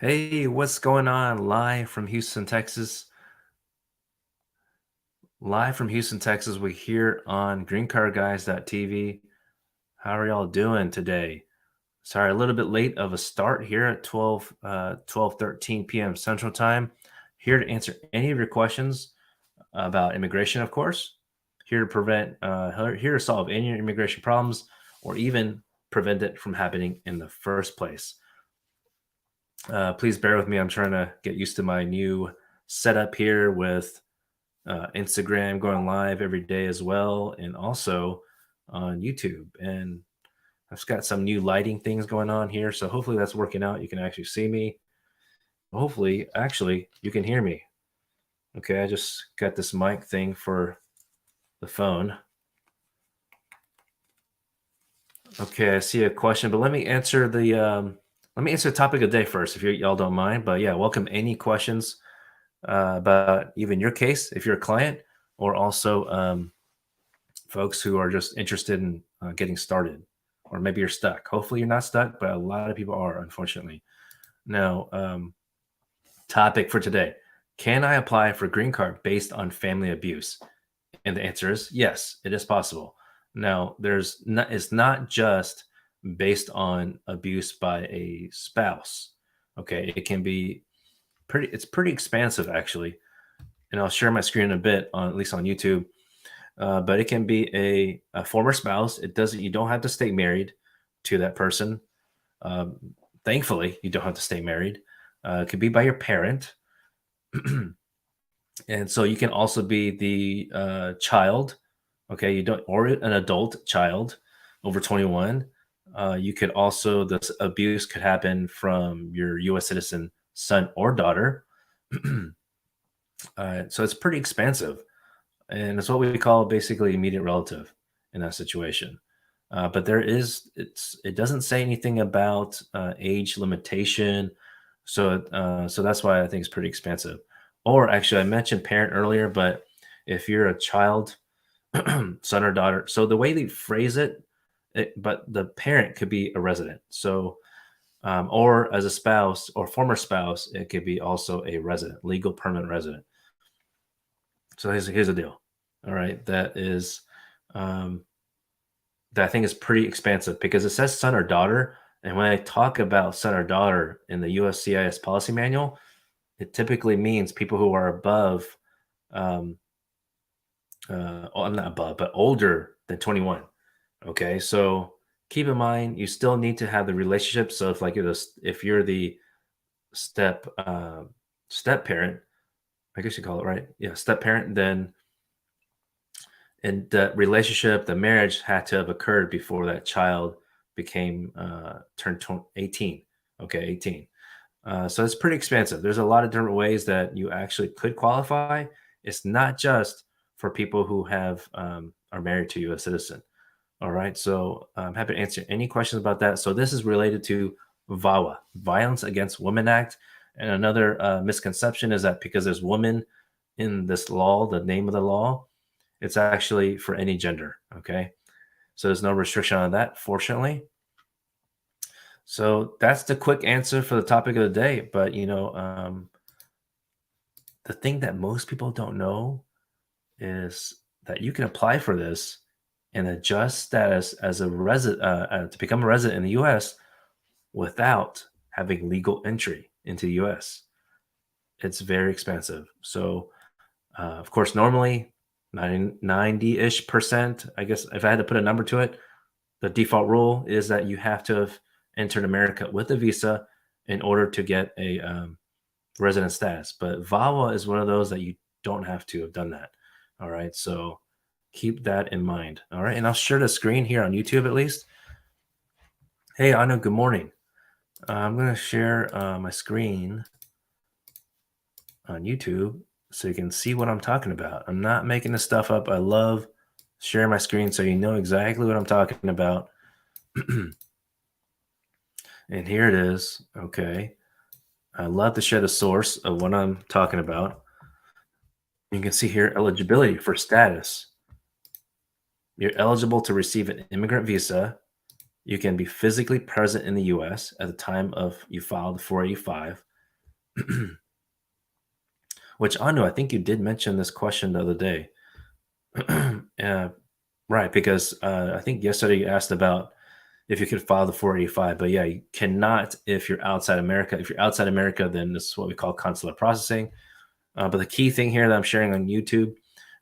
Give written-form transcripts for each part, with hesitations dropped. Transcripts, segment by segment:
Hey, what's going on? Live from Houston, Texas. Live from Houston, Texas. We're here on greencardguys.tv. How are y'all doing today? Sorry, a little bit late of a start here at 12:13 p.m. Central Time. Here to answer any of your questions about immigration, of course. Here to solve any immigration problems or even prevent it from happening in the first place. Please bear with me. I'm trying to get used to my new setup here with Instagram going live every day as well, and also on YouTube. And I've got some new lighting things going on here, so hopefully that's working out. You can actually see me. Hopefully, actually, you can hear me. Okay, I just got this mic thing for the phone. Okay, I see a question, but let me answer the topic of the day first, if y'all don't mind. But yeah, welcome any questions about even your case, if you're a client, or also folks who are just interested in getting started, or maybe you're stuck. Hopefully, you're not stuck, but a lot of people are, unfortunately. Now, topic for today: can I apply for a green card based on family abuse? And the answer is yes, it is possible. Now, it's not just based on abuse by a spouse. Okay, it can be it's pretty expansive actually, and I'll share my screen in a bit on at least on YouTube. But it can be a former spouse. It doesn't. You don't have to stay married to that person. Um, Thankfully, you don't have to stay married. It could be by your parent, and so you can also be the child. Okay, you don't, or an adult child over 21. You could also this abuse could happen from your U.S. citizen son or daughter. So it's pretty expansive. And it's what we call basically immediate relative in that situation. But it doesn't say anything about age limitation, so that's why I think it's pretty expansive. Or actually, I mentioned parent earlier, but if you're a child, son or daughter, so the way they phrase but the parent could be a resident. So or as a spouse or former spouse, it could be also a resident, legal permanent resident. So here's the deal. All right, um, that I think is pretty expansive because it says son or daughter, and when I talk about son or daughter in the USCIS policy manual, it typically means people who are above, um, I'm not above, but older than 21. Okay, so keep in mind you still need to have the relationship. So if you're the step step parent, I guess you call it right, yeah, step parent, then and the relationship, the marriage had to have occurred before that child became turned 18. Okay, 18. So it's pretty expansive. There's a lot of different ways that you actually could qualify. It's not just for people who have are married to a U.S. citizen. All right, so I'm happy to answer any questions about that. So this is related to VAWA, Violence Against Women Act, and another misconception is that because there's women in this law, the name of the law, it's actually for any gender. Okay. So there's no restriction on that, fortunately. So that's the quick answer for the topic of the day. But, the thing that most people don't know is that you can apply for this and adjust status as a resident to become a resident in the US without having legal entry into the US. It's very expensive. So, of course, normally 90-ish percent, I guess, if I had to put a number to it, the default rule is that you have to have entered America with a visa in order to get a resident status. But VAWA is one of those that you don't have to have done that. All right. So keep that in mind. All right. And I'll share the screen here on YouTube at least. Hey, Anu, good morning. I'm going to share my screen on YouTube so you can see what I'm talking about. I'm not making this stuff up. I love sharing my screen so you know exactly what I'm talking about. And here it is. Okay. I love to share the source of what I'm talking about. You can see here eligibility for status. You're eligible to receive an immigrant visa. You can be physically present in the US at the time of you file the 485. Which Anu, I think you did mention this question the other day. Right, because I think yesterday you asked about if you could file the 485, but yeah, you cannot if you're outside America. If you're outside America, then this is what we call consular processing. But the key thing here that I'm sharing on YouTube,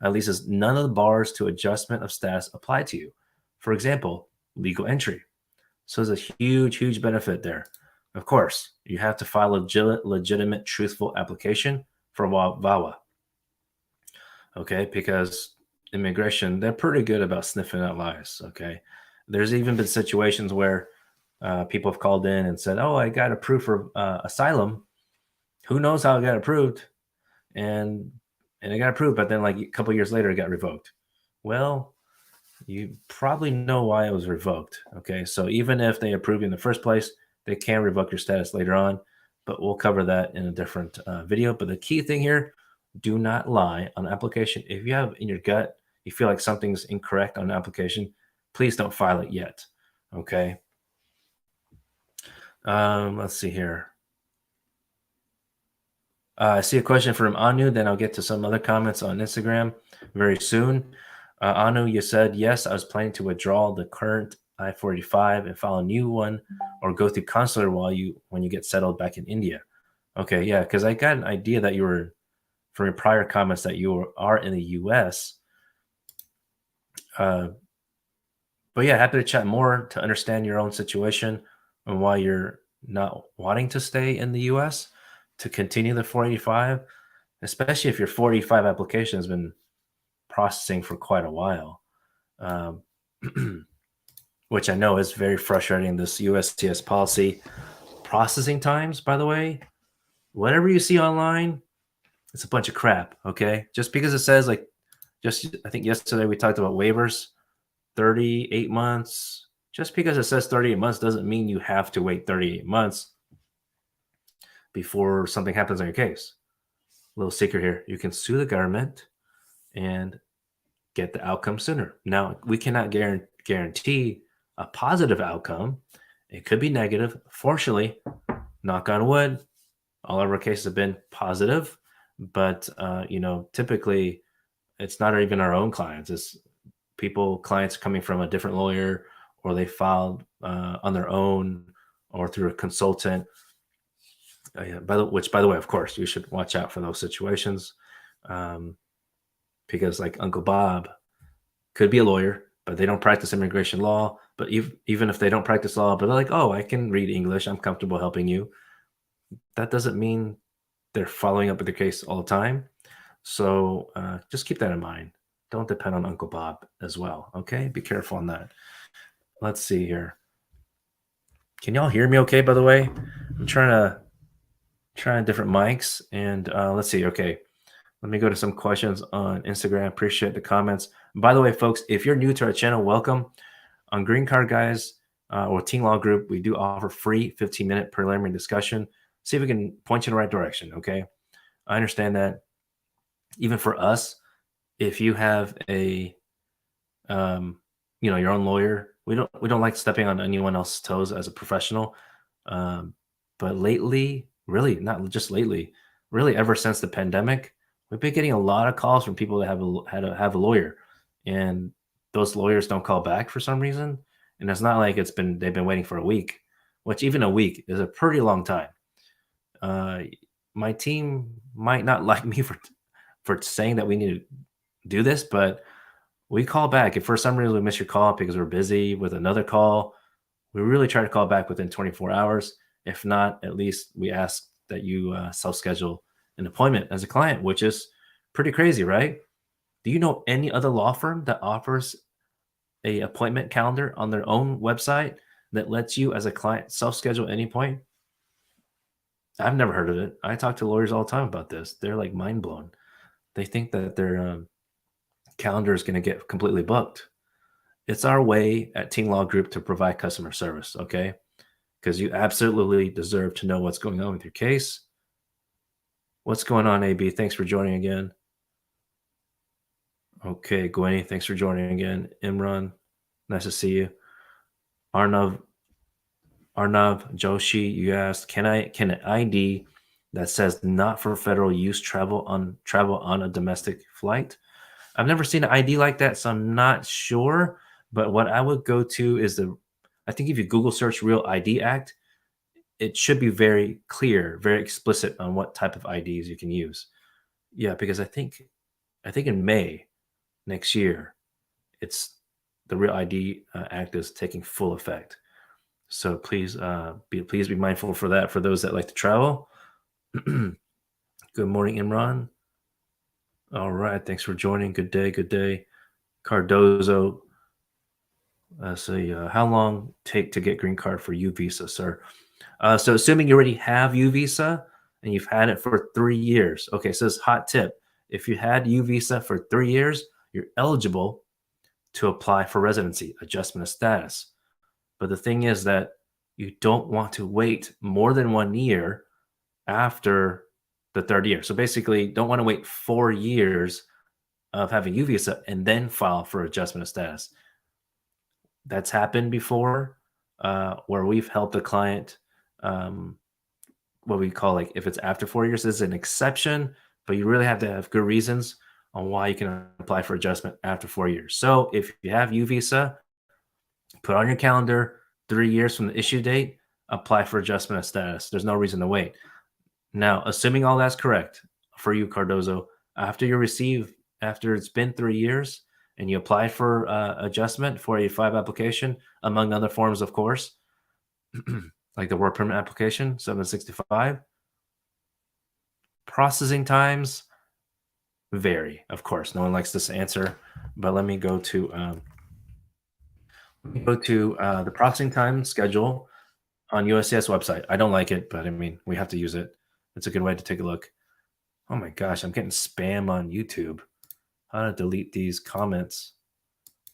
at least, is none of the bars to adjustment of status apply to you. For example, legal entry. So there's a huge, huge benefit there. Of course, you have to file a legitimate, truthful application for VAWA. Okay, because immigration, they're pretty good about sniffing out lies. Okay, there's even been situations where people have called in and said, "Oh, I got approved for asylum." Who knows how it got approved? And it got approved, but then like a couple years later, it got revoked. Well, you probably know why it was revoked. Okay, so even if they approve you in the first place, they can revoke your status later on. But we'll cover that in a different video. But the key thing here, do not lie on application. If you have in your gut, you feel like something's incorrect on an application, please don't file it yet. Okay. Let's see here. I see a question from Anu, then I'll get to some other comments on Instagram very soon. Anu, you said, yes, I was planning to withdraw the current I-45 and file a new one or go through consular when you get settled back in India. Okay, yeah, because I got an idea that you were, from your prior comments, that you are in the US. But yeah, happy to chat more to understand your own situation and why you're not wanting to stay in the US to continue the 485, especially if your 485 application has been processing for quite a while, um, which I know is very frustrating. This USCIS policy processing times, by the way, whatever you see online, it's a bunch of crap. Okay, just because it says like, just I think yesterday we talked about waivers, 38 months. Just because it says 38 months doesn't mean you have to wait 38 months before something happens on your case. Little secret here: you can sue the government and get the outcome sooner. Now, we cannot guarantee a positive outcome. It could be negative. Fortunately, knock on wood, all of our cases have been positive. But typically, it's not even our own clients. It's clients coming from a different lawyer, or they filed on their own, or through a consultant. Yeah, which, by the way, of course, you should watch out for those situations, because like Uncle Bob could be a lawyer, but they don't practice immigration law. But even if they don't practice law, but they're like, oh, I can read English, I'm comfortable helping you. That doesn't mean they're following up with the case all the time. So just keep that in mind. Don't depend on Uncle Bob as well. Okay, be careful on that. Let's see here. Can y'all hear me okay, by the way? I'm trying different mics, and let's see. Okay, let me go to some questions on Instagram. Appreciate the comments. By the way, folks, if you're new to our channel, welcome. On Green Card Guys or Ting Law Group, we do offer free 15-minute preliminary discussion. See if we can point you in the right direction, okay? I understand that even for us, if you have a your own lawyer, we don't like stepping on anyone else's toes as a professional. But lately, really, not just lately, really ever since the pandemic, we've been getting a lot of calls from people that have a lawyer, and those lawyers don't call back for some reason. And it's not like they've been waiting for a week, which even a week is a pretty long time. My team might not like me for saying that we need to do this, but we call back. If for some reason we miss your call because we're busy with another call, we really try to call back within 24 hours. If not, at least we ask that you self-schedule an appointment as a client, which is pretty crazy, right? Do you know any other law firm that offers a appointment calendar on their own website that lets you as a client self-schedule any point? I've never heard of it. I talk to lawyers all the time about this. They're like mind blown. They think that their calendar is going to get completely booked. It's our way at Ting Law Group to provide customer service, okay? Because you absolutely deserve to know what's going on with your case. What's going on, AB? Thanks for joining again. Okay, Gwenny, thanks for joining again. Imran, nice to see you. Arnav Joshi, you asked, can an ID that says not for federal use travel on a domestic flight. I've never seen an ID like that, so I'm not sure. But what I would go to is I think if you Google search Real ID Act, it should be very clear, very explicit on what type of IDs you can use. Yeah, because I think in May next year, it's the Real ID Act is taking full effect. So please be mindful for that for those that like to travel. Good morning, Imran. All right, thanks for joining. Good day, good day. Cardozo, how long take to get green card for U visa, sir? So assuming you already have U visa and you've had it for 3 years. Okay, so this hot tip: if you had U visa for 3 years, you're eligible to apply for residency adjustment of status. But the thing is that you don't want to wait more than 1 year after the third year. So basically, don't want to wait 4 years of having U visa and then file for adjustment of status. That's happened before, where we've helped a client. What we call, like, if it's after 4 years, is an exception, but you really have to have good reasons on why you can apply for adjustment after 4 years. So if you have U visa, put on your calendar 3 years from the issue date, apply for adjustment of status. There's no reason to wait. Now, assuming all that's correct for you, Cardozo, after it's been 3 years and you applied for adjustment for a 5 application, among other forms, of course, like the work permit application, 765, processing times vary. Of course, no one likes this answer, but let me go to the processing time schedule on USCIS website. I don't like it, but I mean, we have to use it. It's a good way to take a look. Oh my gosh, I'm getting spam on YouTube. How to delete these comments?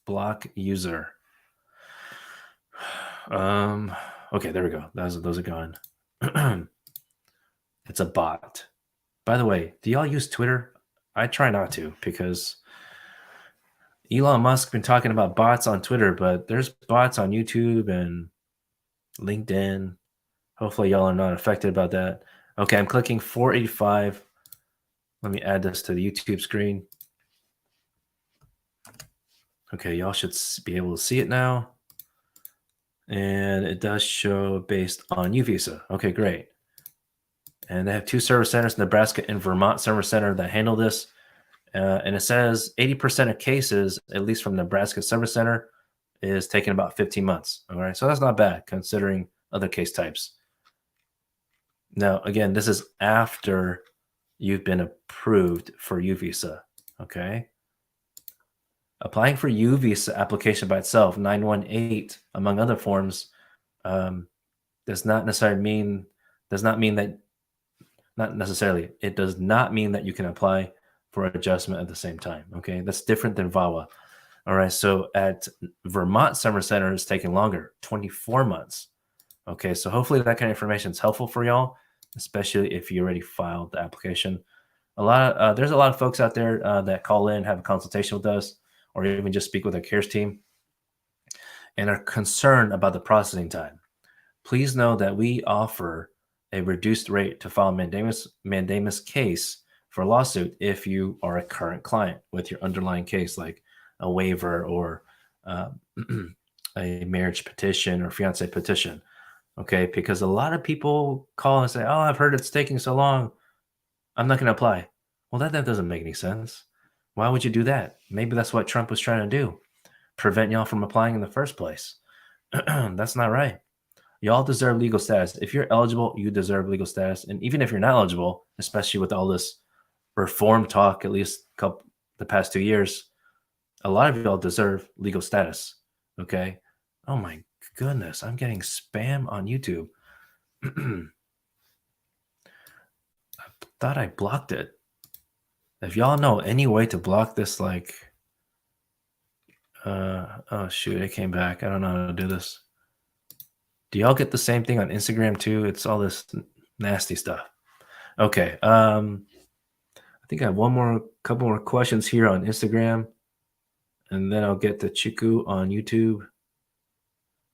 Block user. Okay, there we go. Those are gone. It's a bot. By the way, do y'all use Twitter? I try not to because Elon Musk been talking about bots on Twitter, but there's bots on YouTube and LinkedIn. Hopefully y'all are not affected about that. Okay, I'm clicking 485. Let me add this to the YouTube screen. Okay, y'all should be able to see it now. And it does show based on U visa. Okay, great. And they have 2 service centers, Nebraska and Vermont Service Center, that handle this. And it says 80% of cases, at least from Nebraska Service Center, is taking about 15 months. All right, so that's not bad considering other case types. Now, again, this is after you've been approved for U visa. Okay. Applying for U visa application by itself, 918, among other forms, does not mean that you can apply for adjustment at the same time. Okay, that's different than VAWA. All right, so at Vermont Summer Center, it's taking longer, 24 months. Okay, so hopefully that kind of information is helpful for y'all, especially if you already filed the application. There's a lot of folks out there that call in, have a consultation with us, or even just speak with our CARES team and are concerned about the processing time. Please know that we offer a reduced rate to file a mandamus case for a lawsuit if you are a current client with your underlying case, like a waiver or a marriage petition or fiance petition. Okay, because a lot of people call and say, "Oh, I've heard it's taking so long, I'm not going to apply." Well, that doesn't make any sense. Why would you do that? Maybe that's what Trump was trying to do, prevent y'all from applying in the first place. That's not right. Y'all deserve legal status. If you're eligible, you deserve legal status. And even if you're not eligible, especially with all this reform talk, at least the past 2 years, a lot of y'all deserve legal status. Okay. Oh my goodness, I'm getting spam on YouTube. I thought I blocked it. If y'all know any way to block this, like, oh shoot, it came back. I don't know how to do this. Do y'all get the same thing on Instagram too? It's all this nasty stuff. Okay. I think I have couple more questions here on Instagram, and then I'll get to Chiku on YouTube.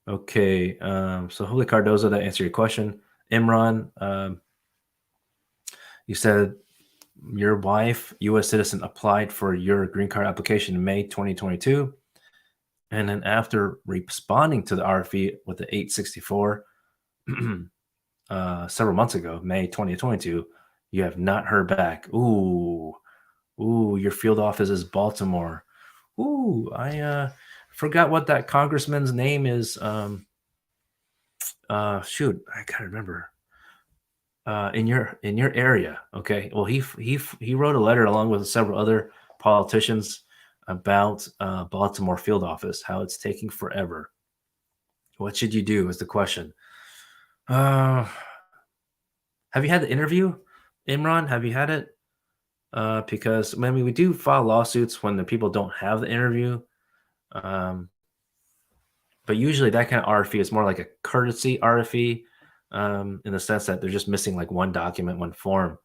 Okay. So hopefully, Cardozo, that answered your question. Imran, You said your wife, U.S. citizen, applied for your green card application in May 2022. And then after responding to the RFE with the 864 several months ago, May 2022, you have not heard back. Ooh, your field office is Baltimore. Ooh, I forgot what that congressman's name is. Shoot, I gotta remember. In your area, okay. Well, he wrote a letter along with several other politicians about Baltimore field office, how it's taking forever. What should you do? Is the question. Uh, have you had the interview, Imran? Have you had it? Because I mean, we do file lawsuits when the people don't have the interview. Um, but usually that kind of RFE is more like a courtesy RFE, in the sense that they're just missing like one document, one form.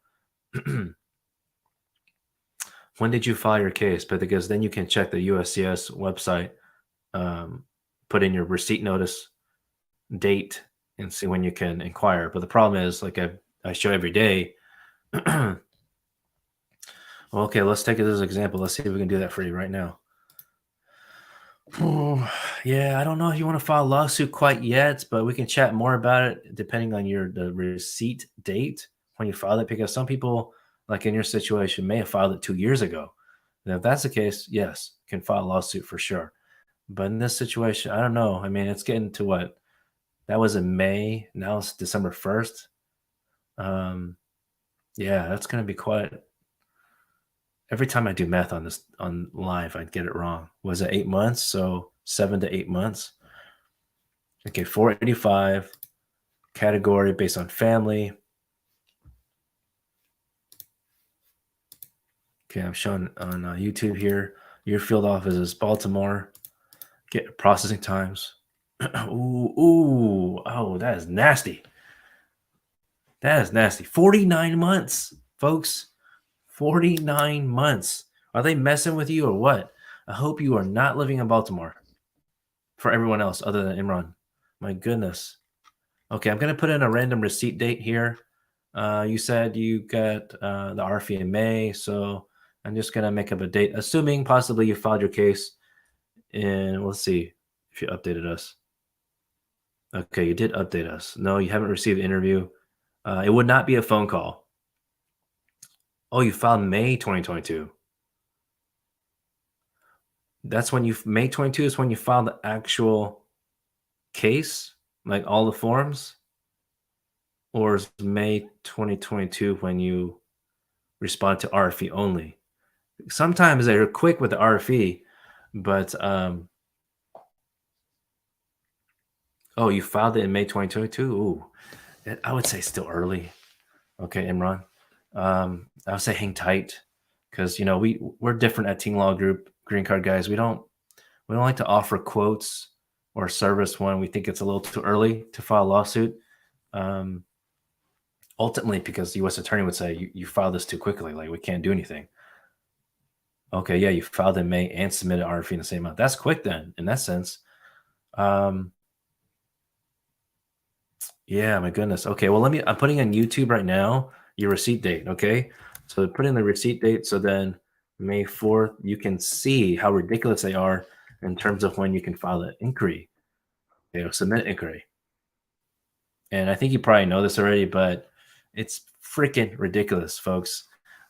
When did you file your case? But because then you can check the USCIS website, um, put in your receipt notice date, and see when you can inquire. But the problem is, like I show every day. Well, okay, let's take it as an example. Let's see if we can do that for you right now. Yeah, I don't know if you want to file a lawsuit quite yet, but we can chat more about it depending on the receipt date when you file it. Because some people, like in your situation, may have filed it 2 years ago. And if that's the case, yes, can file a lawsuit for sure. But in this situation, I don't know. I mean, it's getting to what that was in May. Now it's December 1st. Yeah, that's going to be quite. Every time I do math on this on live, I get it wrong. Was it 8 months? So 7 to 8 months. Okay, 485 category based on family. Okay, I'm showing on YouTube here. Your field office is Baltimore. Get processing times. Oh, that is nasty. That is nasty. 49 months, folks. 49 months. Are they messing with you or what? I hope you are not living in Baltimore. For everyone else other than Imran. My goodness. Okay, I'm going to put in a random receipt date here. You said you got the RFE in May, so I'm just going to make up a date, assuming possibly you filed your case in, let's see if you updated us. Okay, you did update us. No, you haven't received an interview. It would not be a phone call. Oh, you filed May 2022. That's when May 22 is when you filed the actual case, like all the forms? Or is May 2022 when you respond to RFE only? Sometimes they're quick with the RFE, but oh, you filed it in May 2022? Ooh, I would say still early. Okay, Imran. I would say hang tight because we're different at Ting Law Group, Green Card guys. We don't like to offer quotes or service when we think it's a little too early to file a lawsuit. Ultimately, because the U.S. attorney would say you filed this too quickly, like we can't do anything. Okay, yeah, you filed in May and submitted RFE in the same month. That's quick then, in that sense. Yeah, my goodness. Okay, well, I'm putting on YouTube right now your receipt date. Okay, so put in the receipt date. So then May 4th, you can see how ridiculous they are in terms of when you can file an inquiry. Submit inquiry. And I think you probably know this already, but it's freaking ridiculous, folks.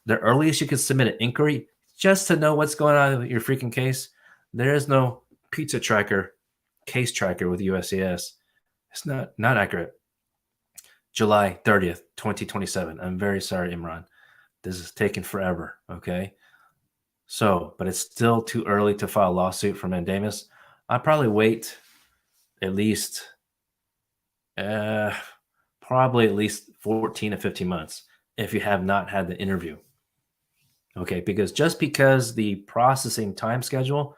The earliest you can submit an inquiry just to know what's going on with your freaking case, there is no pizza tracker, case tracker with USCIS. It's not accurate. July 30th, 2027. I'm very sorry, Imran. This is taking forever, okay? So, but it's still too early to file a lawsuit for mandamus. I'd probably wait at least probably at least 14 to 15 months if you have not had the interview. Okay, because just because the processing time schedule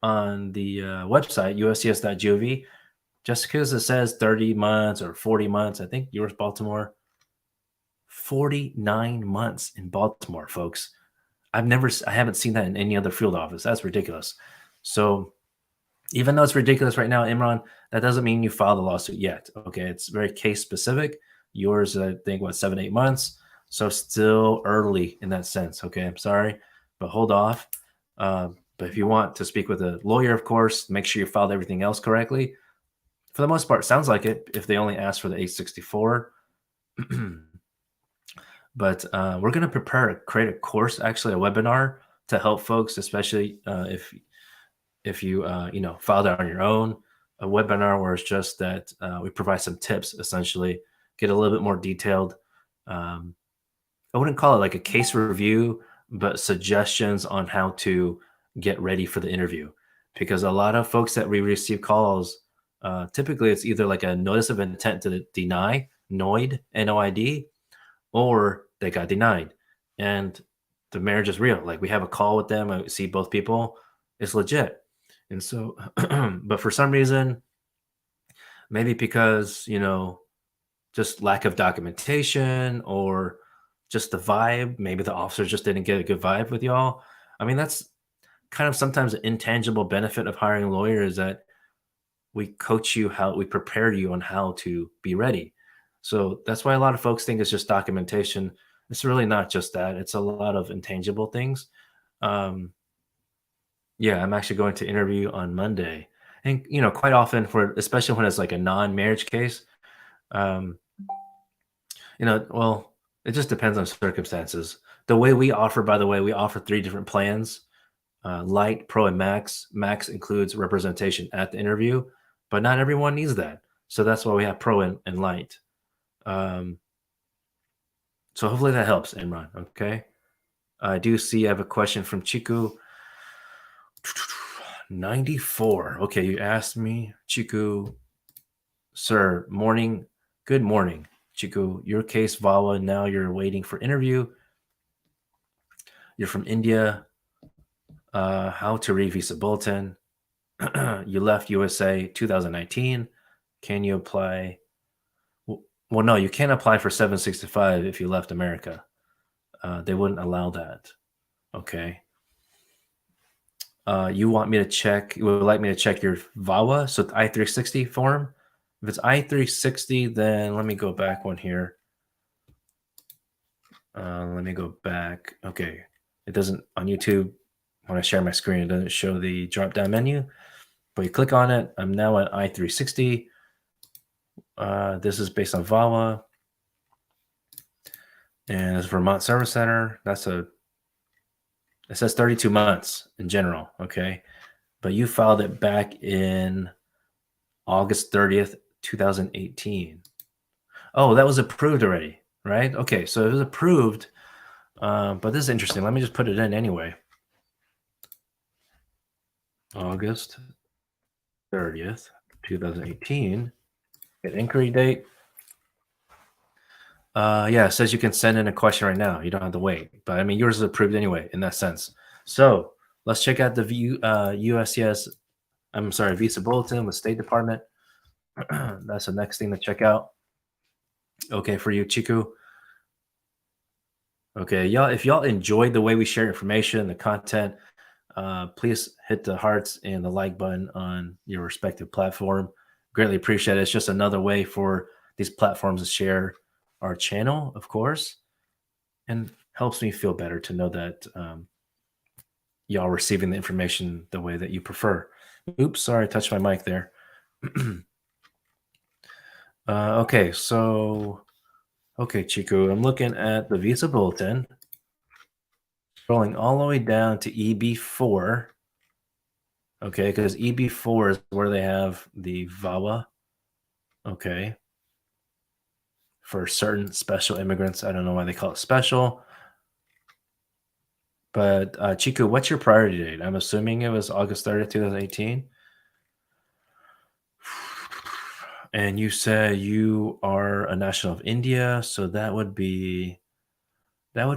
on the website, uscs.gov, just because it says 30 months or 40 months, I think yours, Baltimore, 49 months in Baltimore, folks. I haven't seen that in any other field office. That's ridiculous. So even though it's ridiculous right now, Imran, that doesn't mean you filed a lawsuit yet. Okay, it's very case specific. Yours, I think, 7 8 months. So still early in that sense. Okay, I'm sorry, but hold off. But if you want to speak with a lawyer, of course, make sure you filed everything else correctly. For the most part, sounds like it. If they only ask for the 864, but we're going to create a course, actually a webinar to help folks, especially if you filed it on your own. A webinar where it's just that we provide some tips, essentially, get a little bit more detailed. Um, I wouldn't call it like a case review, but suggestions on how to get ready for the interview. Because a lot of folks that we receive calls, typically it's either like a notice of intent to deny, NOID, NOID, or they got denied. And the marriage is real. Like we have a call with them, I see both people, it's legit. And so, but for some reason, maybe because, just lack of documentation or just the vibe. Maybe the officers just didn't get a good vibe with y'all. I mean, that's kind of sometimes an intangible benefit of hiring a lawyer is that we coach you how we prepare you on how to be ready. So that's why a lot of folks think it's just documentation. It's really not just that. It's a lot of intangible things. Um, yeah, I'm actually going to interview on Monday, and quite often for especially when it's like a non-marriage case. Um, well, it just depends on circumstances. The way we offer, by the way, we offer three different plans: light, pro, and max. Max includes representation at the interview, but not everyone needs that. So that's why we have pro and light. Um, so hopefully that helps, Imran. Okay. I do see I have a question from Chiku. 94. Okay, you asked me, Chiku, sir, morning. Good morning, Chiku. Your case, Vawa. Now you're waiting for interview. You're from India. How to read visa bulletin. You left USA 2019. Can you apply? Well, no, you can't apply for 765 if you left America. They wouldn't allow that. Okay. You want me to check? You would like me to check your VAWA, so I-360 form. If it's I-360, then let me go back one here. Let me go back. Okay, it doesn't on YouTube. When I share my screen, it doesn't show the drop-down menu. But you click on it. I'm now at I-360. This is based on VAWA, and it's Vermont Service Center. It says 32 months in general. Okay, but you filed it back in August 30th, 2018. Oh, that was approved already, right? Okay, so it was approved, but this is interesting. Let me just put it in anyway. August 30th, 2018. Get inquiry date. Yeah, it says you can send in a question right now. You don't have to wait. But I mean, yours is approved anyway in that sense. So let's check out the USCIS. I'm sorry, Visa Bulletin with State Department. That's the next thing to check out. Okay, for you, Chiku. Okay, y'all, if y'all enjoyed the way we share information, the content, please hit the hearts and the like button on your respective platform. Greatly appreciate it. It's just another way for these platforms to share our channel, of course, and helps me feel better to know that y'all receiving the information the way that you prefer. Oops, sorry, I touched my mic there. Okay, Chiku, I'm looking at the Visa Bulletin, scrolling all the way down to EB4. Okay, because EB4 is where they have the VAWA. Okay. For certain special immigrants. I don't know why they call it special. But Chiku, what's your priority date? I'm assuming it was August 30th, 2018. And you said you are a national of India, so that would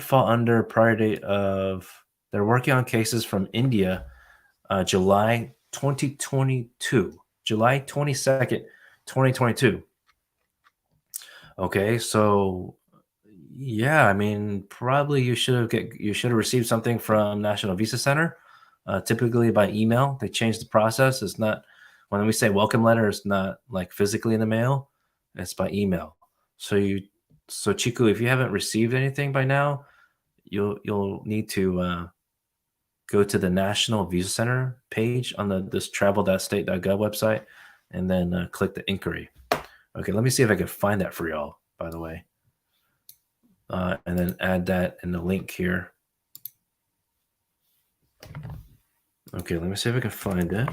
fall under priority date of they're working on cases from India, July 2022, July 22nd, 2022. Okay, so yeah, I mean, probably you should have received something from National Visa Center, typically by email. They changed the process. It's not when we say welcome letter, it's not like physically in the mail, it's by email. So So Chiku, if you haven't received anything by now, you'll need to go to the National Visa Center page on this travel.state.gov website, and then click the inquiry. Okay, let me see if I can find that for y'all, by the way. And then add that in the link here. Okay, let me see if I can find it.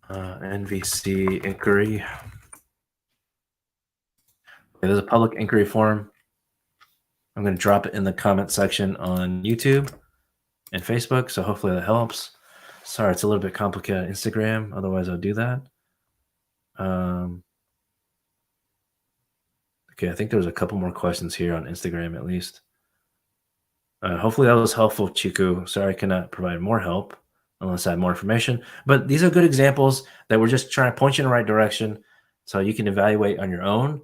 NVC inquiry. Okay, there's a public inquiry form. I'm going to drop it in the comment section on YouTube and Facebook, so hopefully that helps. Sorry, it's a little bit complicated on Instagram. Otherwise, I'll do that. Okay, I think there's a couple more questions here on Instagram at least. Hopefully that was helpful, Chiku. Sorry I cannot provide more help unless I have more information. But these are good examples that we're just trying to point you in the right direction so you can evaluate on your own.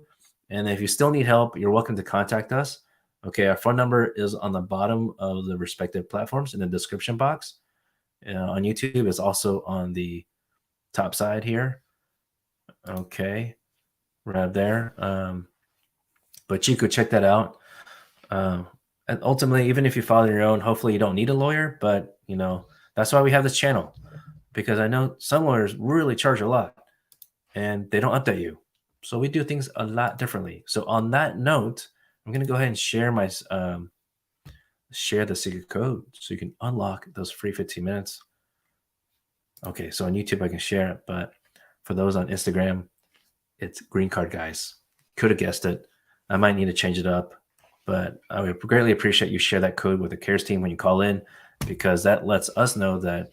And if you still need help, you're welcome to contact us. Okay, our phone number is on the bottom of the respective platforms in the description box. On YouTube, it's also on the top side here. Okay, right there. But Chiku, check that out. And ultimately, even if you file your own, hopefully you don't need a lawyer. But that's why we have this channel, because I know some lawyers really charge a lot, and they don't update you. So we do things a lot differently. So on that note, I'm going to go ahead and share my share the secret code so you can unlock those free 15 minutes. Okay, so on YouTube I can share it, but for those on Instagram, it's Green Card Guys. Could have guessed it. I might need to change it up, but I would greatly appreciate you share that code with the CARES team when you call in, because that lets us know that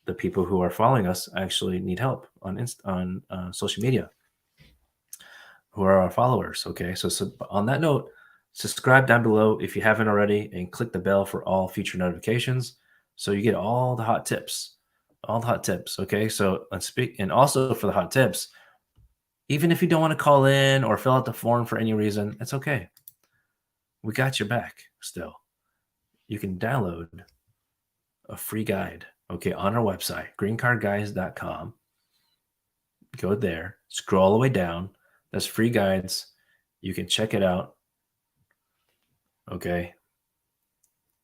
the people who are following us actually need help on social media, who are our followers. Okay, so on that note, subscribe down below if you haven't already, and click the bell for all future notifications so you get all the hot tips. Okay, so let's speak. And also for the hot tips, even if you don't want to call in or fill out the form for any reason, it's okay. We got your back still. You can download a free guide, okay, on our website, greencardguys.com. Go there, scroll all the way down. There's free guides. You can check it out. Okay.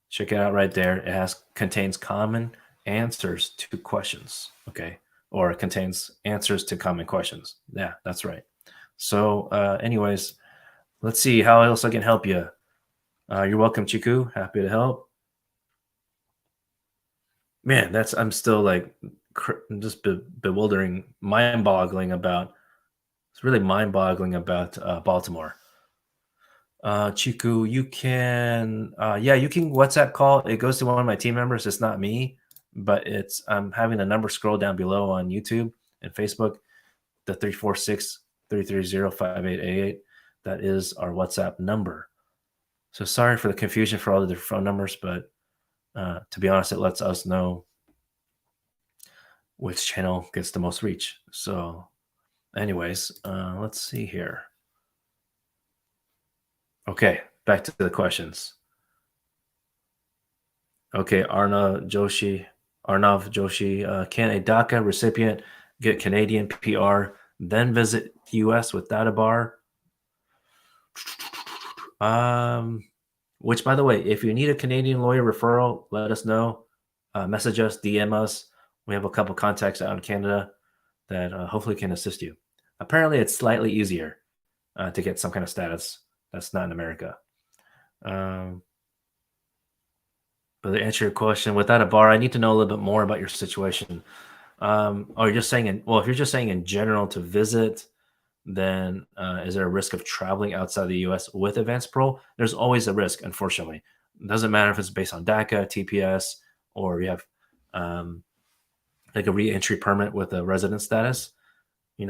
Check it out right there. It contains common answers to questions. Okay. Or it contains answers to common questions. Yeah, that's right. So anyways, let's see how else I can help you. You're welcome, Chiku. Happy to help. Man, I'm still like just bewildering, mind-boggling about. It's really mind-boggling about Baltimore. Chiku, you can WhatsApp call. It goes to one of my team members. It's not me, but I'm having the number scroll down below on YouTube and Facebook, the 346-330-5888. That is our WhatsApp number. So sorry for the confusion for all the different phone numbers, but to be honest, it lets us know which channel gets the most reach. So anyways, let's see here. Okay, back to the questions. Okay, Arnav Joshi, can a DACA recipient get Canadian PR, then visit the US without a bar? Which, by the way, if you need a Canadian lawyer referral, let us know. Message us, DM us. We have a couple contacts out in Canada that hopefully can assist you. Apparently, it's slightly easier to get some kind of status that's not in America. But to answer your question, without a bar, I need to know a little bit more about your situation. You're just saying, if you're just saying in general to visit, then is there a risk of traveling outside the U.S. with advanced parole? There's always a risk, unfortunately. It doesn't matter if it's based on DACA, TPS, or you have like a re-entry permit with a resident status,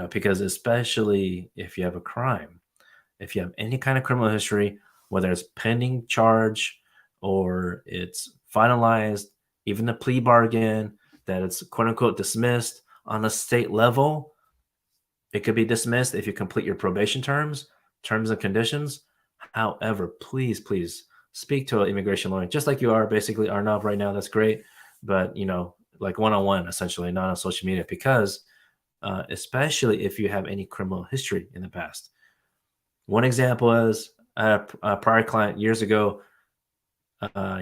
because especially if you have a crime, if you have any kind of criminal history, whether it's pending charge or it's finalized, even a plea bargain, that it's quote unquote dismissed on a state level, it could be dismissed if you complete your probation terms and conditions. However, please speak to an immigration lawyer, just like you are basically Arnav right now. That's great. But, like one-on-one, essentially, not on social media, because especially if you have any criminal history in the past. One example is I had a prior client years ago.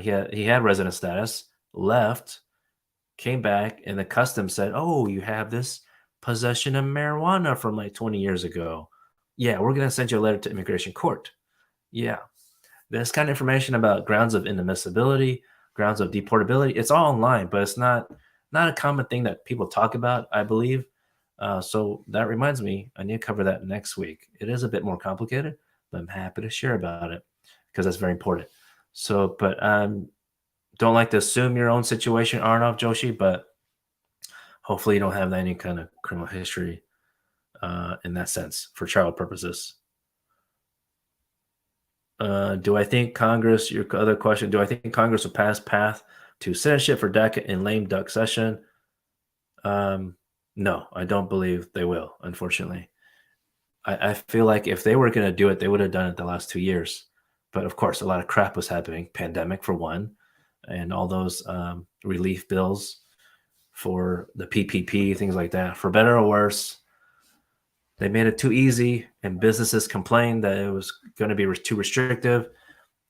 He had resident status, left, came back, and the customs said, "Oh, you have this possession of marijuana from like 20 years ago. Yeah, we're gonna send you a letter to immigration court." Yeah, this kind of information about grounds of inadmissibility, grounds of deportability, it's all online, but it's not a common thing that people talk about, I believe. So that reminds me, I need to cover that next week. It is a bit more complicated, but I'm happy to share about it because that's very important. So, but don't like to assume your own situation, Arnav Joshi, but hopefully you don't have any kind of criminal history in that sense for travel purposes. Do I think Congress, your other question, do I think Congress will pass path to citizenship for DACA in lame duck session? Um, no, I don't believe they will, unfortunately. I feel like if they were going to do it, they would have done it the last 2 years. But of course, a lot of crap was happening, pandemic for one, and all those relief bills for the PPP, things like that. For better or worse, they made it too easy, and businesses complained that it was going to be too restrictive,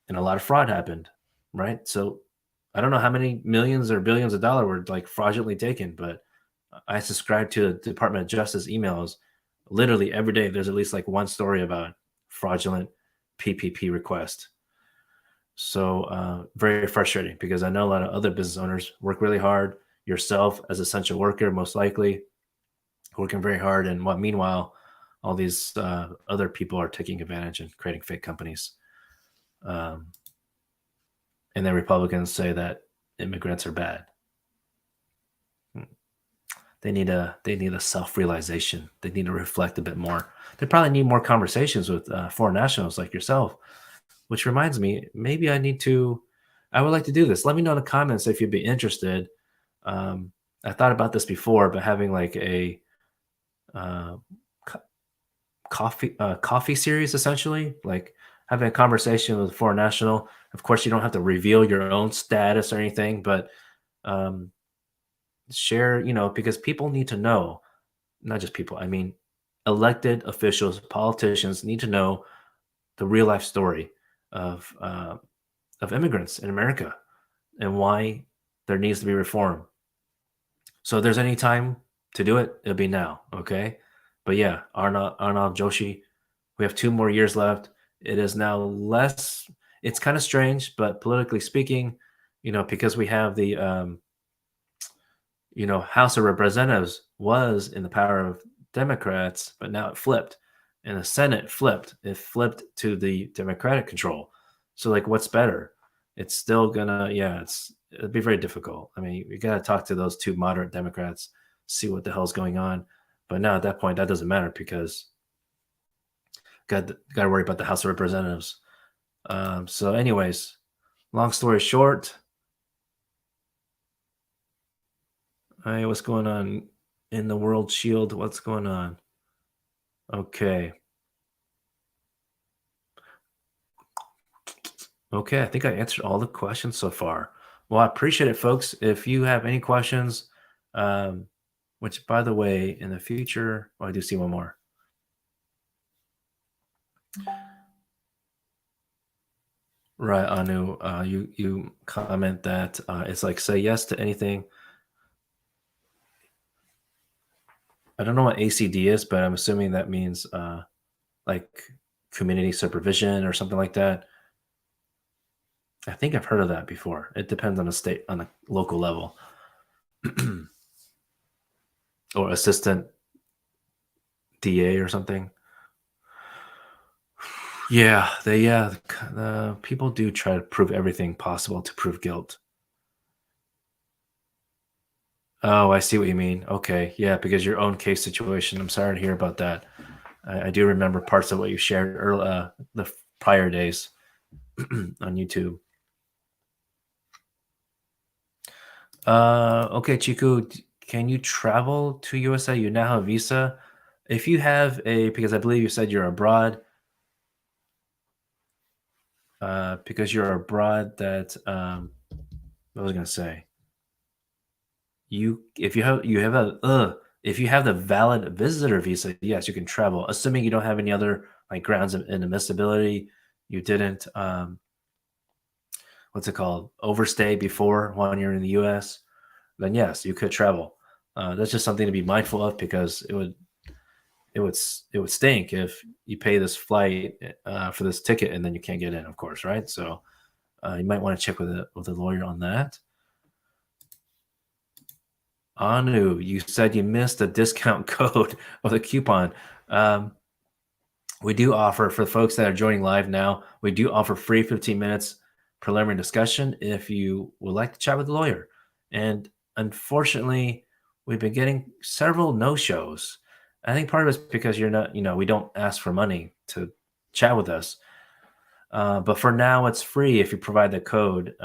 and a lot of fraud happened, right? So I don't know how many millions or billions of dollars were like fraudulently taken, but I subscribe to the Department of Justice emails. Literally every day, there's at least like one story about fraudulent PPP request. So very frustrating because I know a lot of other business owners work really hard. Yourself as essential worker, most likely working very hard, and what meanwhile, all these other people are taking advantage and creating fake companies. Um, and then Republicans say that immigrants are bad. Hmm. They need a self realization. They need to reflect a bit more. They probably need more conversations with foreign nationals like yourself. Which reminds me, maybe I need to. I would like to do this. Let me know in the comments if you'd be interested. Um, I thought about this before, but having like a uh, coffee series essentially, like having a conversation with a foreign national. Of course, you don't have to reveal your own status or anything, but um, share, because people need to know, not just people, I mean, elected officials, politicians need to know the real life story of immigrants in America and why there needs to be reform. So if there's any time to do it, it'll be now. Okay. But yeah, Arnav Joshi, we have 2 more years left. It is now less, it's kind of strange, but politically speaking, because we have the, House of Representatives was in the power of Democrats, but now it flipped. And the Senate flipped. It flipped to the Democratic control. So, like, what's better? It's still gonna, yeah, it'd be very difficult. I mean, you gotta talk to those two moderate Democrats, see what the hell's going on. But now at that point, that doesn't matter because got to worry about the House of Representatives. So, anyways, long story short, hey, what's going on in the World Shield? What's going on? Okay. Okay, I think I answered all the questions so far. Well, I appreciate it, folks. If you have any questions, um, which by the way, in the future, I do see one more. Right, Anu, you comment that it's like say yes to anything. I don't know what ACD is, but I'm assuming that means like community supervision or something like that. I think I've heard of that before. It depends on the state, on the local level, or assistant DA or something. Yeah, people do try to prove everything possible to prove guilt. Oh, I see what you mean. Okay, yeah, because your own case situation. I'm sorry to hear about that. I do remember parts of what you shared early, the prior days on YouTube. Okay, Chiku, can you travel to USA? You now have a visa. If you have because I believe you said you're abroad, because you're abroad, that what was I gonna say? If you have the valid visitor visa, yes, you can travel, assuming you don't have any other like grounds of inadmissibility, you didn't what's it called, overstay before while you're in the U.S., then yes, you could travel. That's just something to be mindful of because it would stink if you pay this flight for this ticket and then you can't get in, of course, right? So you might want to check with a lawyer on that. Anu, you said you missed a discount code or the coupon. Um, we do offer, for folks that are joining live now, we do offer free 15 minutes preliminary discussion if you would like to chat with a lawyer. And unfortunately, we've been getting several no-shows. I think part of it's because you're not, we don't ask for money to chat with us. But for now, it's free if you provide the code.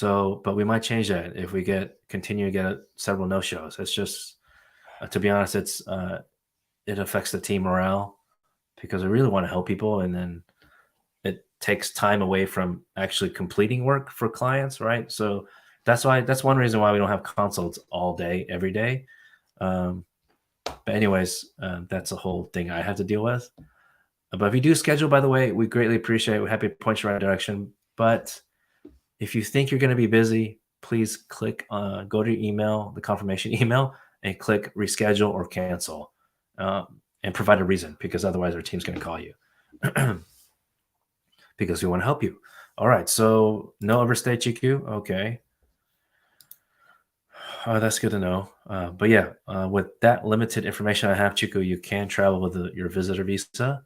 But we might change that if we continue to get several no-shows. It's just, to be honest, it affects the team morale because I really want to help people, and then it takes time away from actually completing work for clients, right? So that's one reason why we don't have consults all day, every day. But anyways, that's a whole thing I have to deal with. But if you do schedule, by the way, we greatly appreciate it. We're happy to point you in the right direction. But if you think you're going to be busy, please go to your email, the confirmation email, and click reschedule or cancel, and provide a reason, because otherwise our team's going to call you because we want to help you. All right. So no overstay, GQ. Okay. That's good to know. But yeah, with that limited information I have, Chico, you can travel with your visitor visa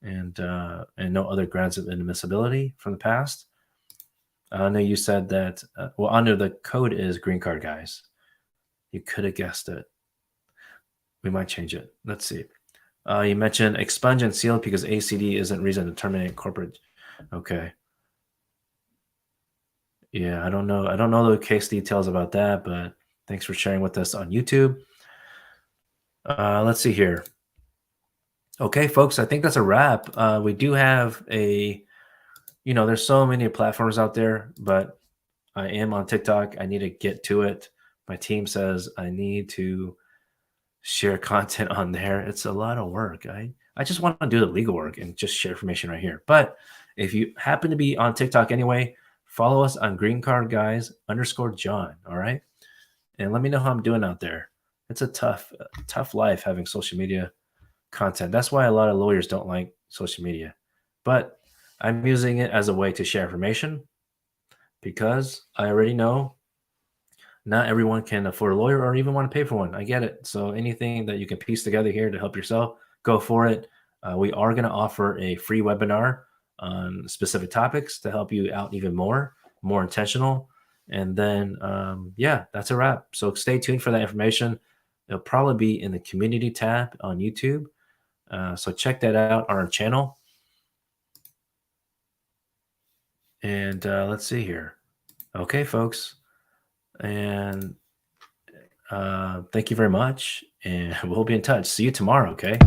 and no other grounds of inadmissibility from the past. I know you said that, under the code is green card, guys. You could have guessed it. We might change it. Let's see. You mentioned expunge and seal because ACD isn't reason to terminate corporate. Okay. Yeah, I don't know. I don't know the case details about that, but thanks for sharing with us on YouTube. Let's see here. Okay, folks, I think that's a wrap. We do have there's so many platforms out there, but I am on TikTok. I need to get to it. My team says I need to share content on there. It's a lot of work. I just want to do the legal work and just share information right here. But if you happen to be on TikTok anyway, follow us on greencardguys_John. All right. And let me know how I'm doing out there. It's a tough life having social media content. That's why a lot of lawyers don't like social media. But I'm using it as a way to share information because I already know not everyone can afford a lawyer or even want to pay for one. I get it. So anything that you can piece together here to help yourself, go for it. We are going to offer a free webinar on specific topics to help you out even more intentional. And then, that's a wrap. So stay tuned for that information. It'll probably be in the community tab on YouTube. So check that out on our channel. And let's see here. Okay, folks. And thank you very much. And we'll be in touch. See you tomorrow, okay?